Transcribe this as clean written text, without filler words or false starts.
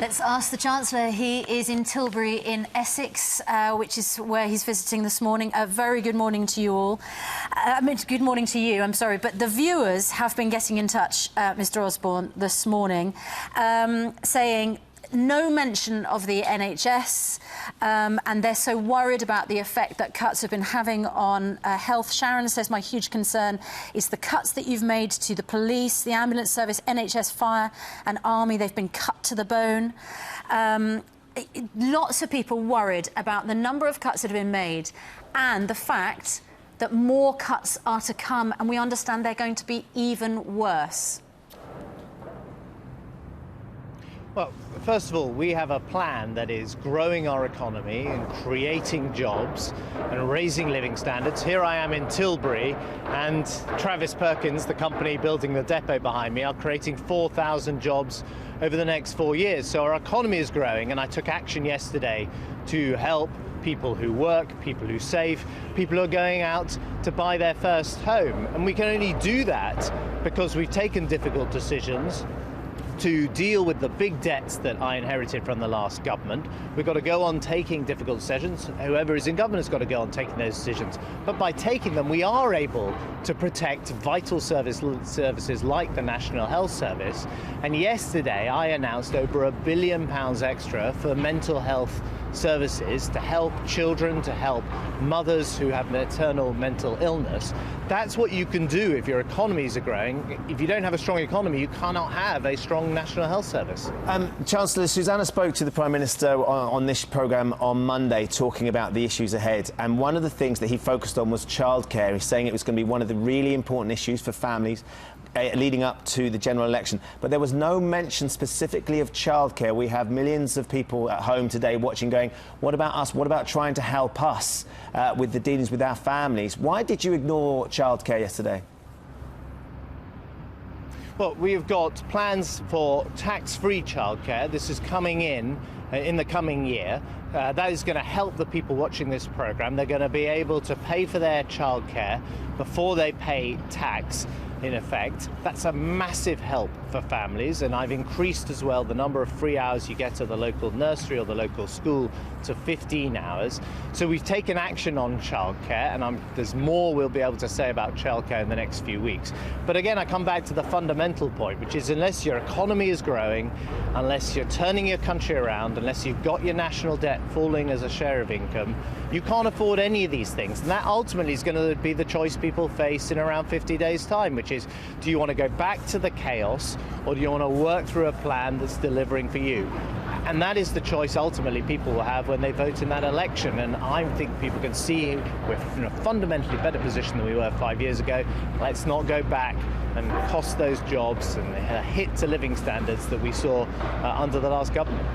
Let's ask the Chancellor. He is in Tilbury in Essex, which is where he's visiting this morning. A very good morning to you all. Good morning to you, I'm sorry. But the viewers have been getting in touch, Mr Osborne, this morning, saying no mention of the NHS, and they're so worried about the effect that cuts have been having on health. Sharon says, my huge concern is the cuts that you've made to the police, the ambulance service, NHS, fire and army. They've been cut to the bone. Lots of people worried about the number of cuts that have been made and the fact that more cuts are to come, and we understand they're going to be even worse. Well, first of all, we have a plan that is growing our economy and creating jobs and raising living standards. Here I am in Tilbury, and Travis Perkins, the company building the depot behind me, are creating 4,000 jobs over the next 4 years. So our economy is growing, and I took action yesterday to help people who work, people who save, people who are going out to buy their first home. And we can only do that because we've taken difficult decisions to deal with the big debts that I inherited from the last government. We've got to go on taking difficult decisions. Whoever is in government has got to go on taking those decisions. But by taking them, we are able to protect vital services like the National Health Service. And yesterday, I announced over £1 billion extra for mental health services to help children, to help mothers who have maternal mental illness. That's what you can do if your economies are growing. If you don't have a strong economy, you cannot have a strong National Health Service. Chancellor, Susanna spoke to the Prime Minister on this programme on Monday, talking about the issues ahead, and one of the things that he focused on was childcare. He's saying it was going to be one of the really important issues for families leading up to the general election. But there was no mention specifically of childcare. We have millions of people at home today watching going, what about us? What about trying to help us with the dealings with our families? Why did you ignore childcare yesterday? Well, we've got plans for tax-free childcare. This is coming in the coming year. That is going to help the people watching this programme. They're going to be able to pay for their childcare before they pay tax, in effect. That's a massive help for families, and I've increased as well the number of free hours you get at the local nursery or the local school to 15 hours. So we've taken action on childcare, and there's more we'll be able to say about childcare in the next few weeks. But again, I come back to the fundamental point, which is unless your economy is growing, unless you're turning your country around, unless you've got your national debt falling as a share of income, you can't afford any of these things. And that ultimately is going to be the choice people face in around 50 days' time, which is, do you want to go back to the chaos, or do you want to work through a plan that's delivering for you? And that is the choice ultimately people will have when they vote in that election. And I think people can see we're in a fundamentally better position than we were 5 years ago. Let's not go back and cost those jobs and hit to living standards that we saw under the last government.